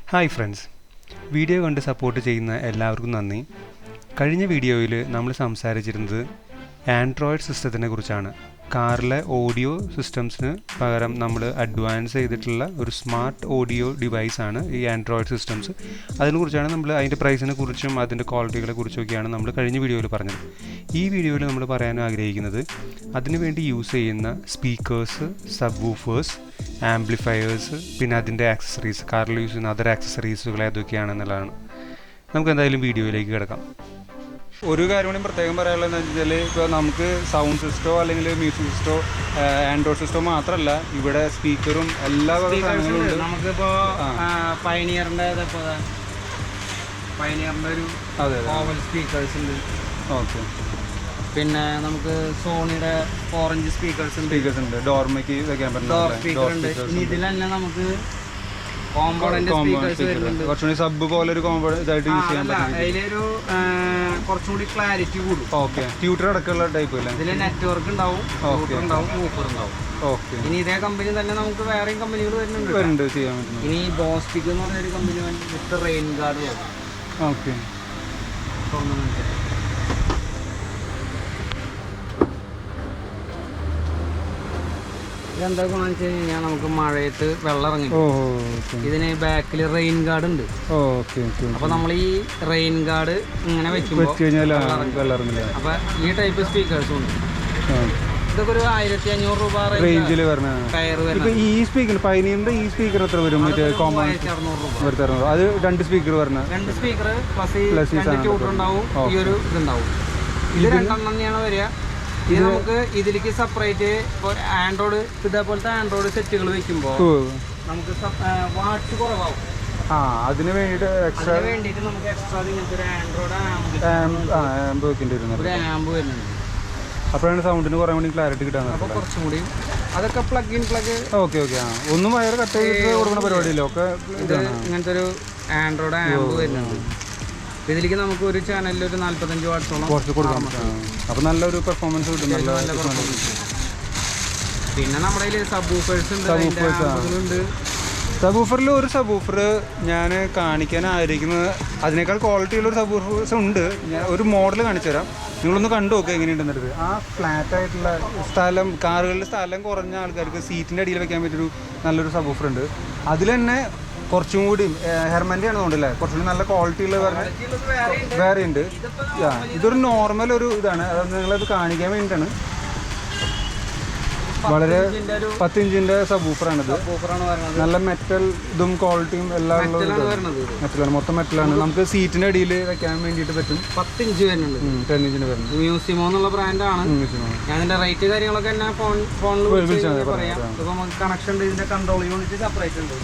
Hi friends, video കണ്ട് support ചെയ്യുന്ന എല്ലാവർക്കും നന്ദി. കഴിഞ്ഞ വീഡിയോയിൽ നമ്മൾ സംസാരിച്ചിരുന്നത് ആൻഡ്രോയിഡ് സിസ്റ്റത്തിനെ കുറിച്ചാണ്. കാറിലെ ഓഡിയോ സിസ്റ്റംസിന് പകരം നമ്മൾ അഡ്വാൻസ് ചെയ്തിട്ടുള്ള ഒരു സ്മാർട്ട് ഓഡിയോ ഡിവൈസാണ് ഈ ആൻഡ്രോയിഡ് സിസ്റ്റംസ്. അതിനെക്കുറിച്ചാണ് നമ്മൾ അതിൻ്റെ പ്രൈസിനെ കുറിച്ചും അതിൻ്റെ ക്വാളിറ്റികളെ കുറിച്ചൊക്കെയാണ് നമ്മൾ കഴിഞ്ഞ വീഡിയോയിൽ പറഞ്ഞത്. ഈ വീഡിയോയിൽ നമ്മൾ പറയാൻ ആഗ്രഹിക്കുന്നത് അതിനുവേണ്ടി യൂസ് ചെയ്യുന്ന സ്പീക്കേഴ്സ്, സബ് വൂഫേഴ്സ്, ആംപ്ലിഫയേഴ്സ്, പിന്നെ അതിൻ്റെ ആക്സസറീസ്, കാറിൽ യൂസ് ചെയ്യുന്ന അതർ ആക്സസറീസുകൾ ഏതൊക്കെയാണെന്നുള്ളതാണ്. നമുക്ക് എന്തായാലും വീഡിയോയിലേക്ക് കിടക്കാം. ഒരു കാര്യം കൂടി പ്രത്യേകം പറയാനുള്ളതെന്ന് വെച്ചാൽ, ഇപ്പോൾ നമുക്ക് സൗണ്ട് സിസ്റ്റമോ അല്ലെങ്കിൽ മ്യൂസിക് സിസ്റ്റമോ ആൻഡ്രോയിഡ് സിസ്റ്റമോ മാത്രമല്ല, ഇവിടെ സ്പീക്കറും എല്ലാ സാധനങ്ങളും ഉണ്ട്. നമുക്കിപ്പോൾ പയനിയറിൻ്റെ ഒരു ഓവൽ സ്പീക്കേഴ്സ് ഉണ്ട്. ഓക്കെ. പിന്നെ നമുക്ക് സോണിയുടെ 4-inch സ്പീക്കേഴ്സ് ഉണ്ട്. ഡോർമയ്ക്ക് വെക്കാൻ പറ്റുന്ന. ഇതിൽ തന്നെ നമുക്ക് കോമ്പോണന്റ് സ്പീക്കേഴ്സ് വരുന്നുണ്ട്. കുറച്ചുകൂടി സബ് പോലെ ഒരു കോമ്പോണന്റ് ഇതായിട്ട് യൂസ് ചെയ്യാൻ പറ്റും. അതിലൊരു കുറച്ചുകൂടി ക്ലാരിറ്റി കൂടും. ഓക്കെ. ട്യൂട്ടർ അടക്കമുള്ള ടൈപ്പ് അല്ലേ? ഇതിൽ നെറ്റ്വർക്ക് ഉണ്ടാവും, ഉണ്ടാവും, ഊപ്പർ ഉണ്ടാവും. ഓക്കെ. ഇനി ഇതേ കമ്പനി തന്നെ നമുക്ക് വേറെയും കമ്പനികൾ വരുന്നുണ്ട് ചെയ്യാൻ പറ്റും. ഇനി ബോസ്പിക് എന്ന് പറഞ്ഞൊരു കമ്പനി വിത്ത് റെയിൻ ഗാർഡ് വരും. ഓക്കെ. ഇതെന്താ ഗുണം വെച്ച് കഴിഞ്ഞാൽ നമുക്ക് മഴയത്ത് വെള്ളം ഇറങ്ങി. ഇതിന് ബാക്കിൽ റെയിൻ ഗാർഡ് ഉണ്ട്. അപ്പൊ നമ്മൾ ഈ റെയിൻ ഗാർഡ് ഇങ്ങനെ വെക്കുമ്പോൾ അപ്പൊ ഈ ടൈപ്പ് സ്പീക്കേഴ്സും ഉണ്ട്. ഇതൊക്കെ ഒരു 1500 രൂപ റേഞ്ചിൽ ടയർ വരുന്നത്. ഈ സ്പീക്കർ പയനിയറിന്റെ ഈ സ്പീക്കർ എത്ര വരും? 1600 രൂപ. അത് 2 സ്പീക്കർ വരുന്നത്. 2 സ്പീക്കർ പ്ലസ് ട്യൂട്ടർ ഉണ്ടാവും. ഈ ഒരു ഇതുണ്ടാവും. ഇത് 2 തന്നെയാണ് വരിക. ഇത് നമുക്ക് ഇതിലേക്ക് സെപ്പറേറ്റ് ആൻഡ്രോയിഡ് ഇതേപോലത്തെ ആൻഡ്രോയിഡ് സെറ്റുകൾ വെക്കുമ്പോൾ നമുക്ക് വാട്ട്സ് കുറവാകും. അതിന് വേണ്ടിയിട്ട് നമുക്ക് എക്സ്ട്രാ ഇങ്ങനത്തെ ഒരു ആൻഡ്രോയിഡ് ആംബ് വരുന്നുണ്ട്. അപ്പോഴാണ് സൗണ്ടിന് കുറേ കൂടി ക്ലാരിറ്റി കിട്ടാൻ. അപ്പോൾ കുറച്ചും കൂടി അതൊക്കെ പ്ലഗ്. ഓക്കെ. ഒന്നും വയർ കട്ട് ചെയ്ത് കൊടുക്കുന്ന പരിപാടിയില്ല. ഒക്കെ ഇത് ഇങ്ങനത്തെ ഒരു ആൻഡ്രോയിഡ് ആംബ് വരുന്നുണ്ട്. ഇതിലേക്ക് നമുക്ക് ഒരു ചാനലിൽ ഒരു 45 വാട്ട്സോളം കുറച്ച് കൊടുക്കാൻ പറ്റും. അപ്പോൾ നല്ലൊരു പെർഫോമൻസ് കിട്ടും. പിന്നെ നമ്മുടെ കയ്യിൽ സബ് വൂഫേഴ്സ് ഉണ്ട്. സബ് വൂഫറിൽ ഒരു സബ് വൂഫർ ഞാൻ കാണിക്കാൻ ആഗ്രഹിക്കുന്നത്, അതിനേക്കാൾ ക്വാളിറ്റിയുള്ള ഒരു സബ് വൂഫേഴ്സ് ഉണ്ട്. ഞാൻ ഒരു മോഡൽ കാണിച്ചു തരാം, നിങ്ങളൊന്ന് കണ്ടു നോക്കുക എങ്ങനെയുണ്ടെന്നത്. ആ ഫ്ലാറ്റ് ആയിട്ടുള്ള സ്ഥലം, കാറുകളിൽ സ്ഥലം കുറഞ്ഞ ആൾക്കാർക്ക് സീറ്റിൻ്റെ അടിയിൽ വെക്കാൻ പറ്റിയൊരു നല്ലൊരു സബ് വൂഫർ ഉണ്ട്. അതിൽ തന്നെ കുറച്ചും കൂടി ഹെർമൻ്റെ ആണ് തോന്നുന്നില്ലേ, കുറച്ചുകൂടി നല്ല ക്വാളിറ്റി ഉള്ള വേറെ ഉണ്ട്. ഇതൊരു നോർമൽ ഒരു ഇതാണ്, അത് നിങ്ങളത് കാണിക്കാൻ വേണ്ടിയിട്ടാണ്. വളരെ 10 ഇഞ്ചിന്റെ സബ് വൂഫറാണിത്. നല്ല മെറ്റൽ ഇതും ക്വാളിറ്റിയും എല്ലാം മെറ്റലാണ്, മൊത്തം മെറ്റലാണ്. നമുക്ക് സീറ്റിന്റെ അടിയിൽ വെക്കാൻ വേണ്ടിയിട്ട് പറ്റും. 10 ഇഞ്ച് വരുന്നുണ്ട്, 10 ഇഞ്ചിന് വരുന്നത്. മ്യൂസിമോ എന്നുള്ള ബ്രാൻഡാണ്. ഞാൻ ഇതിന്റെ റേറ്റ് കാര്യങ്ങളൊക്കെ തന്നെ ഫോണിൽ പറയാം. ഇപ്പൊ നമുക്ക് കണക്ഷൻ ഉണ്ട്, ഇതിന്റെ കൺട്രോൾ യൂണിറ്റ് സെപ്പറേറ്റ് ഉണ്ട്.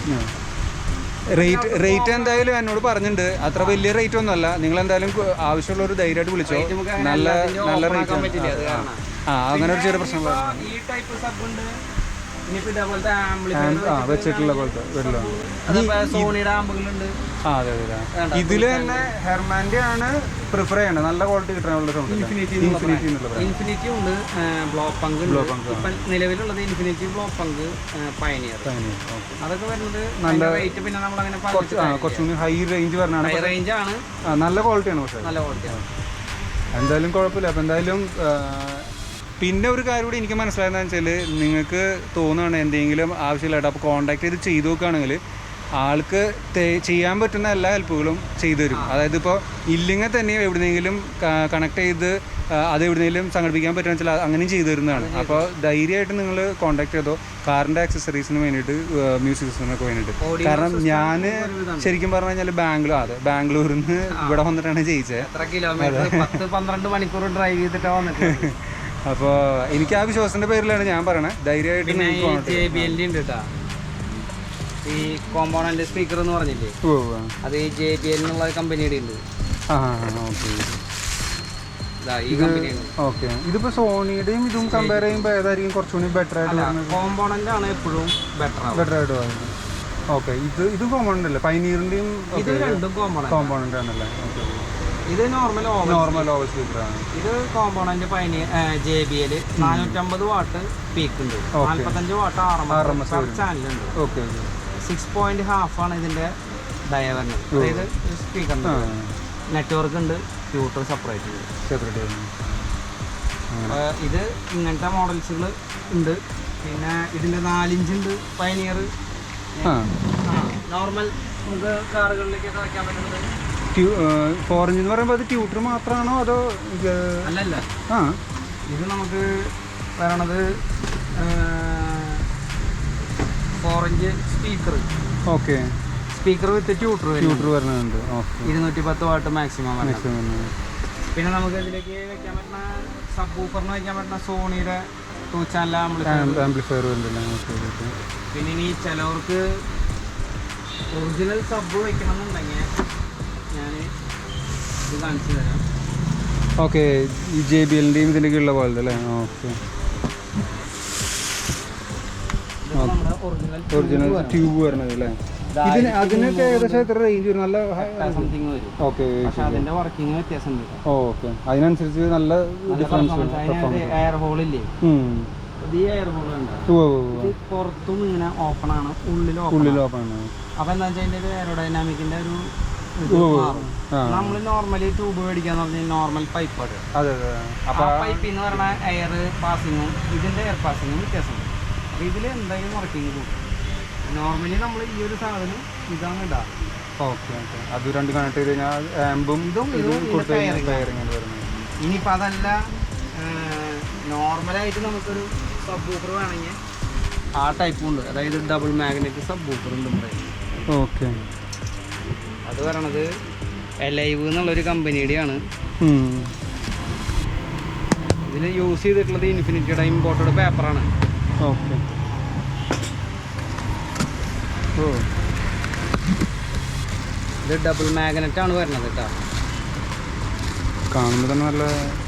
റേറ്റ് എന്തായാലും എന്നോട് പറഞ്ഞിട്ടുണ്ട്. അത്ര വലിയ റേറ്റ് ഒന്നുമല്ല. നിങ്ങൾ എന്തായാലും ആവശ്യമുള്ള ഒരു ധൈര്യമായിട്ട് വിളിച്ചോ. നല്ല റേറ്റ്. അങ്ങനെ ഒരു ചെറിയ പ്രശ്നം വെച്ചിട്ടുള്ള പോലത്തെ അതെ. ഇതിൽ തന്നെ ഹെർമാൻ്റെ ആണ് പ്രിഫർ ചെയ്യണത്. നല്ല ക്വാളിറ്റി കിട്ടാനുള്ള ഇൻഫിനിറ്റി ഉണ്ട്, ബ്ലോപ്പങ്ക് നിലവിലുള്ളത് ഇൻഫിനിറ്റി, ബ്ലോപ്പങ്ക്, പയനിയർ. അതൊക്കെ വരുന്നത് നല്ല റേറ്റ്. പിന്നെ നമ്മളങ്ങനെ കുറച്ചുകൂടി ഹൈ റേഞ്ച് പറഞ്ഞാണ്. ഹൈ റേഞ്ച് ആണ്, നല്ല ക്വാളിറ്റിയാണ്. പക്ഷേ നല്ല ക്വാളിറ്റിയാണ്. എന്തായാലും കുഴപ്പമില്ല. അപ്പം എന്തായാലും പിന്നെ ഒരു കാര്യം കൂടി എനിക്ക് മനസ്സിലായെന്ന് വെച്ചാൽ, നിങ്ങൾക്ക് തോന്നുകയാണ് എന്തെങ്കിലും ആവശ്യമില്ലായിട്ട് അപ്പോൾ കോൺടാക്ട് ചെയ്ത് നോക്കുകയാണെങ്കിൽ ആൾക്ക് ചെയ്യാൻ പറ്റുന്ന എല്ലാ ഹെൽപ്പുകളും ചെയ്തു തരും. അതായത് ഇപ്പോൾ ഇല്ലെങ്കിൽ തന്നെ എവിടെയെങ്കിലും കണക്ട് ചെയ്ത് അത് എവിടെയെങ്കിലും സംഘടിപ്പിക്കാൻ പറ്റുന്ന വെച്ചാൽ അങ്ങനെയും ചെയ്തു തരുന്നതാണ്. അപ്പോൾ ധൈര്യമായിട്ട് നിങ്ങൾ കോൺടാക്ട് ചെയ്തോ, കാറിൻ്റെ ആക്സസറീസിന് വേണ്ടിയിട്ട്, മ്യൂസിക് സിസ്റ്റത്തിനൊക്കെ വേണ്ടിയിട്ട്. കാരണം ഞാൻ ശരിക്കും പറഞ്ഞു കഴിഞ്ഞാൽ ബാംഗ്ലൂരിൽ നിന്ന് ഇവിടെ വന്നിട്ടാണ് ചെയ്യിച്ചത്. 12 മണിക്കൂർ ഡ്രൈവ് ചെയ്തിട്ടാണ് വന്നിട്ട്. അപ്പോൾ എനിക്ക് ആ വിശ്വാസത്തിന്റെ പേരിലാണ് ഞാൻ പറയണത്. ധൈര്യമായിട്ട് ഈ കോമ്പോണന്റ് സ്പീക്കർ എന്ന് പറഞ്ഞില്ലേ, അത് ഈ JBL എന്നുള്ള കമ്പനിയുടെ ഉണ്ട്. ഇതിപ്പോ സോണിയുടെയും ഇതും കമ്പയർ ചെയ്യുമ്പോൾ ഏതായിരിക്കും കുറച്ചുകൂടി ബെറ്റർ ആയിട്ട്? കോമ്പോണന്റ് ആണ് എപ്പോഴും ബെറ്റർ ആയിട്ട് പറയുന്നത്. ഓക്കെ. ഇത് കോമ്പോണന്റ് അല്ലേ? പയനിയറിന്റെയും കോമ്പോണന്റ് ആണല്ലേ? ഇത് നോർമൽ ഓവൽ സ്പീക്കറാണ്. ഇത് കോമ്പോണന്റ് JBL 450 വാട്ട് പീക്ക് ഉണ്ട്, 45 വാട്ട് RMS ചാനലുണ്ട്. 6.5 ആണ് ഇതിന്റെ ഡയ വരുന്നത്. അതായത് സ്പീക്കറിൻ്റെ നെറ്റ്വർക്ക് ഉണ്ട്, ട്യൂട്ടർ സെപ്പറേറ്റ് ഇത് ഇങ്ങനത്തെ മോഡൽസുകൾ ഉണ്ട്. പിന്നെ ഇതിൻ്റെ 4 ഇഞ്ച് ഉണ്ട് പയനിയർ. നോർമൽ നമുക്ക് കാറുകളിലേക്കൊക്കെ വയ്ക്കാൻ പറ്റുന്നത് 4 ഇഞ്ച് എന്ന് പറയുമ്പോൾ അത് ട്യൂട്ടർ മാത്രമാണോ അതോ? അല്ലല്ല, ഇത് നമുക്ക് പറയണത് 4 ഇഞ്ച് സ്പീക്കർ. ഓക്കെ, സ്പീക്കർ വിത്ത് ട്യൂട്ടർ വരുന്നുണ്ട്. 210 വാട്ട് മാക്സിമം. പിന്നെ നമുക്ക് ഇതിലേക്ക് വെക്കാൻ പറ്റുന്ന സബ് വൂഫറിന് വെക്കാൻ പറ്റുന്ന സോണിയുടെ 2 ചാനൽ ആംപ്ലിഫയർ വരുന്നുണ്ട്. പിന്നെ ഇനി ചിലവർക്ക് ഒറിജിനൽ സബ് വെക്കണം എന്നുണ്ടെങ്കിൽ ഞാൻ ഇത് കാണിച്ചു തരാം. ഓക്കെ, ഈ JBLൻ്റെയും ഇതിൻ്റെയൊക്കെ ഉള്ള പോലെ അല്ലേ? ഓക്കെ, ഒറിജിനൽ ട്യൂബ് വരുന്നത് അല്ലേ? ഇതിന് അതിനൊക്കെ ഏകദേശം എത്ര റേഞ്ച് വരും? നല്ല സംതിങ് വരും. ഓക്കെ, അതിന്റെ വർക്കിംഗ് വ്യത്യാസമുണ്ട്. ഓക്കെ, അതിനനുസരിച്ച് നല്ല ഡിഫറൻസ്. എയർ ഹോളില്ലേ, ഈ എയർ ഹോൾ ഉണ്ട്, പുറത്തും ഇങ്ങനെ ഓപ്പൺ ആണ്, ഉള്ളിൽ ഓപ്പൺ ആണ്. അപ്പൊ എന്താ വെച്ചാൽ അതിന്റെ എയറോഡൈനാമിക്കിന്റെ ഒരു നമ്മൾ നോർമലി ട്യൂബ് മേടിക്കാന്ന് പറഞ്ഞാൽ നോർമൽ പൈപ്പ് ആണ്. അപ്പൊ പൈപ്പിൽ നിന്ന് പറഞ്ഞ എയർ പാസിങ്ങും ഇതിന്റെ എയർ പാസിങ്ങും വ്യത്യാസമുണ്ട്. അപ്പൊ ഇതിൽ എന്തായാലും വർക്കിംഗ് കൂടും. നോർമലി നമ്മൾ ഈ ഒരു സാധനം ഇതാണ് ഇടാം. ഓക്കെ, ഓക്കെ, അത് രണ്ട് കണക്ട് ചെയ്ത് കഴിഞ്ഞാൽ ആമ്പും ഇതും ഇനിയിപ്പോൾ അതല്ല, നോർമലായിട്ട് നമുക്കൊരു സബ് വൂഫർ വേണമെങ്കിൽ ആ ടൈപ്പും ഉണ്ട്. അതായത് ഡബിൾ മാഗ്നറ്റ് സബ് വൂഫർ ഉണ്ട് നമ്മുടെ. ഓക്കെ, അത് പറയണത് എലൈവ് എന്നുള്ളൊരു കമ്പനിയുടെയാണ്. ഇതിൽ യൂസ് ചെയ്തിട്ടുള്ളത് ഇൻഫിനിറ്റിയുടെ ഇമ്പോർട്ടഡ് പേപ്പറാണ്. ഓക്കെ, ഇത് ഡബിൾ മാഗ്നറ്റ് ആണ് വരുന്നത് കേട്ടോ. കാണുമ്പോൾ തന്നെ നല്ല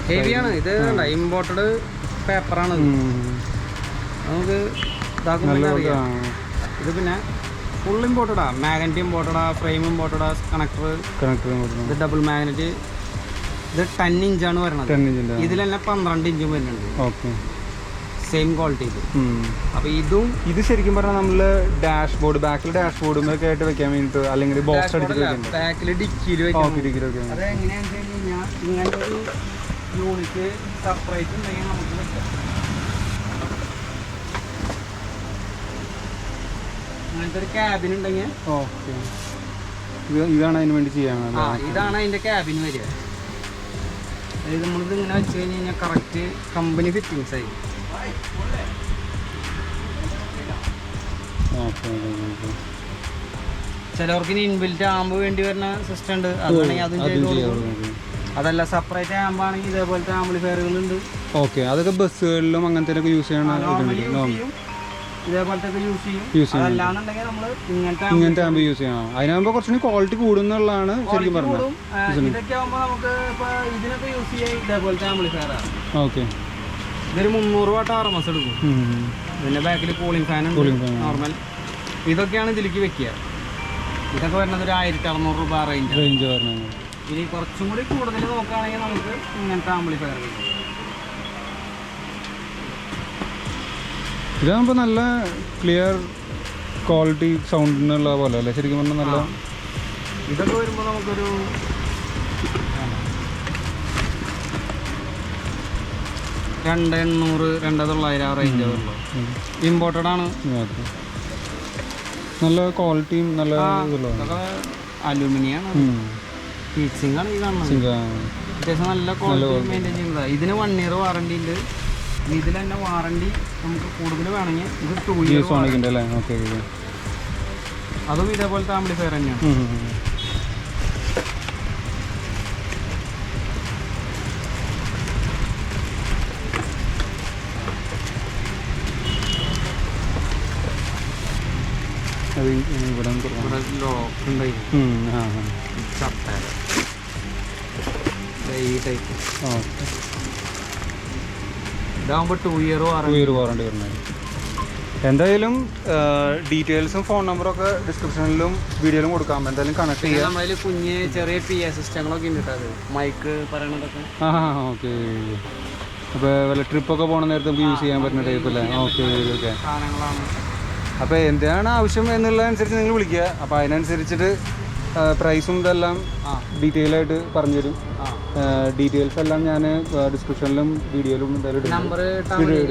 ഹെവിയാണ്. ഇത് ഇമ്പോർട്ടഡ് പേപ്പറാണ്. നമുക്ക് ഇത് പിന്നെ ഫുൾ ഇമ്പോർട്ടഡാ. മാഗ്നറ്റ് ഇമ്പോർട്ടഡാ, ഫ്രെയിം ഇമ്പോർട്ടഡാ, കണക്ടർ. ഇത് ഡബിൾ മാഗ്നറ്റ്. ഇത് 10 ഇഞ്ചാണ് വരുന്നത്. ഇതിൽ തന്നെ 12 ഇഞ്ചും വരുന്നുണ്ട്. Okay, same quality. അപ്പൊ ഇത് ശരിക്കും പറഞ്ഞാൽ നമ്മള് ഡാഷ്ബോർഡ്, ബാക്കിൽ ഡാഷ്ബോർഡുമൊക്കെ ആയിട്ട് വെക്കാൻ വേണ്ടിട്ട്, അല്ലെങ്കിൽ ബോക്സ് അടിച്ചിട്ട് ബാക്കിൽ ഡിക്കിയിൽ വെക്കാം. അത് എങ്ങനെയാണെന്ന് വെച്ച് കഴിഞ്ഞാൽ ഇങ്ങനത്തെ ഒരു യൂണിറ്റ് സെപ്പറേറ്റ് ഉണ്ടെങ്കിൽ നമുക്ക് വെക്കാം. അങ്ങനത്തെ ഒരു ക്യാബിൻ ഉണ്ടെങ്കിൽ. ഓക്കെ, ഇതാണ് അതിന് വേണ്ടി ചെയ്യാൻ. ഇതാണ് അതിന്റെ ക്യാബിൻ വരിക. അതായത് നമ്മളിത് ഇങ്ങനെ വെച്ച് കഴിഞ്ഞ് കഴിഞ്ഞാൽ കറക്റ്റ് കമ്പനി ഫിറ്റിങ്സ് ആയി. ചിലവർക്ക് ഇനി ഇൻബിൽറ്റ് ആമ്പ് വേണ്ടി വരുന്ന സിസ്റ്റം ഉണ്ട്. അതാണെങ്കിൽ അതും ചെയ്തു. അതല്ല, സെപ്പറേറ്റ് ആമ്പാണെങ്കിൽ ഇതേപോലത്തെ ആംപ്ലിഫയറുകളുണ്ട്. ഓക്കെ, അതൊക്കെ ബസ്സുകളിലും അങ്ങനത്തെ യൂസ് ചെയ്യണം. ഇതേപോലത്തെ യൂസ് ചെയ്യും. അല്ലാന്നുണ്ടെങ്കിൽ നമ്മൾ ഇങ്ങനത്തെ ആമ്പ് യൂസ് ചെയ്യണം. അതിനാകുമ്പോൾ കുറച്ചുകൂടി ക്വാളിറ്റി കൂടുന്നുള്ളതാണ് ശരിക്കും പറഞ്ഞത്. ഇതൊക്കെ ആകുമ്പോൾ നമുക്ക് ഇപ്പൊ ഇതിനൊക്കെ യൂസ് ചെയ്യാൻ ഇതേപോലത്തെ ആംപ്ലിഫയറാണ്. ഓക്കെ, ഇതൊരു 300 വാട്ട് RMS എടുക്കും. ഇതിന്റെ ബാക്കിൽ കൂളിംഗ് ഫാൻ ഉണ്ട്, നോർമൽ. ഇതൊക്കെയാണ് ഇതിലേക്ക് വെക്കുക. ഇതൊക്കെ വരുന്നത് ഒരു 1600 രൂപ റേഞ്ച് വരുന്നത്. ഇനി കുറച്ചും കൂടി കൂടുതൽ നോക്കുകയാണെങ്കിൽ നമുക്ക് ഇങ്ങനത്തെ ആംപ്ലിഫയർ കിട്ടും. ഇതാകുമ്പോൾ നല്ല ക്ലിയർ ക്വാളിറ്റി സൗണ്ടിനുള്ള പോലെ അല്ലേ ശരിക്കും പറഞ്ഞാൽ? നല്ല ഇതൊക്കെ വരുമ്പോൾ നമുക്കൊരു 2800 2900 റേഞ്ച് വരുള്ളൂ. ഇമ്പോർട്ടഡ് ആണ്. നല്ല ക്വാളിറ്റിയും നല്ല അലൂമിനിയാണ്. ഹീറ്റ്സിംഗ് ആണ് ഈ കാണുന്നത്. അത്യാവശ്യം നല്ല ക്വാളിറ്റി മെയിൻറ്റെയിൻ ചെയ്യുന്നത്. ഇതിന് 1 ഇയർ വാറണ്ടി ഉണ്ട്. ഇതിൽ തന്നെ വാറണ്ടി നമുക്ക് കൂടുതൽ വേണമെങ്കിൽ ഇത് 2 ഇയർ അല്ലേ? അതും ഇതേപോലത്തെ ആംപ്ലിഫയർ തന്നെയാണ്. ലോക്ക് ഉണ്ടായി ഈ ടൈപ്പ്. ഇതാകുമ്പോൾ 2 ഇയർ വാറണ്ടി വരുന്നത്. എന്തായാലും ഡീറ്റെയിൽസും ഫോൺ നമ്പറൊക്കെ ഡിസ്ക്രിപ്ഷനിലും വീഡിയോയിലും കൊടുക്കാം. എന്തായാലും കണക്ട് ചെയ്യാം. നമ്മളതിൽ കുഞ്ഞ് ചെറിയ PA സിസ്റ്റങ്ങളൊക്കെ ഉണ്ട് കേട്ടോ. മൈക്ക് പറയണതൊക്കെ. ഓക്കെ, അപ്പോൾ വല്ല ട്രിപ്പൊക്കെ പോകണ നേരത്തെ നമുക്ക് യൂസ് ചെയ്യാൻ പറ്റുന്ന ടൈപ്പ് അല്ലേ? ഓക്കെ, ഓക്കെ, സാധനങ്ങളാണ്. അപ്പോൾ എന്താണ് ആവശ്യം എന്നുള്ളതനുസരിച്ച് നിങ്ങൾ വിളിക്കുക. അപ്പോൾ അതിനനുസരിച്ചിട്ട് പ്രൈസും ഇതെല്ലാം ഡീറ്റെയിൽ ആയിട്ട് പറഞ്ഞു തരും. ഡീറ്റെയിൽസ് എല്ലാം ഞാൻ ഡിസ്ക്രിപ്ഷനിലും വീഡിയോയിലും എന്തായാലും നമ്പർ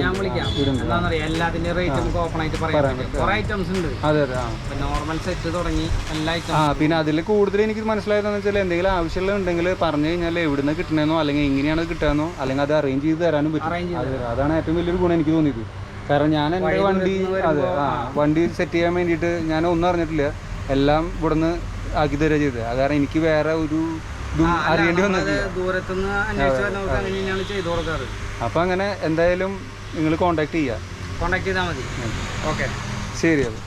ഞാൻ വിളിക്കാം. എന്താണെന്നറിയാം, എല്ലാത്തിൻ്റെ റേറ്റ് നമുക്ക് ഓപ്പൺ ആയിട്ട് പറയാൻ പറ്റും. കുറേ ഐറ്റംസ് ഉണ്ട്. അതെ അതെ. നോർമൽ സെറ്റ് തുടങ്ങി എല്ലാ ഐറ്റം. പിന്നെ അതിൽ കൂടുതൽ എനിക്ക് മനസ്സിലായതെന്ന് വെച്ചാൽ എന്തെങ്കിലും ആവശ്യമുള്ള ഉണ്ടെങ്കിൽ പറഞ്ഞു കഴിഞ്ഞാൽ എവിടുന്ന് കിട്ടണമെന്നോ അല്ലെങ്കിൽ എങ്ങനെയാണ് കിട്ടാമെന്നോ അല്ലെങ്കിൽ അത് അറേഞ്ച് ചെയ്ത് തരാനും പറ്റും. അതാണ് ഏറ്റവും വലിയൊരു ഗുണം എനിക്ക് തോന്നിയത്. കാരണം ഞാൻ എൻ്റെ വണ്ടി സെറ്റ് ചെയ്യാൻ വേണ്ടിയിട്ട് ഞാൻ ഒന്നും അറിഞ്ഞിട്ടില്ല, എല്ലാം ഇവിടുന്ന് ആക്കി തരിക ചെയ്തത്. അത് കാരണം എനിക്ക് വേറെ ഒരു ഇതും അറിയേണ്ടി വന്നിട്ടില്ല. അപ്പം അങ്ങനെ എന്തായാലും നിങ്ങൾ കോൺടാക്ട് ചെയ്താൽ മതി. ഓക്കെ, ശരി. അത്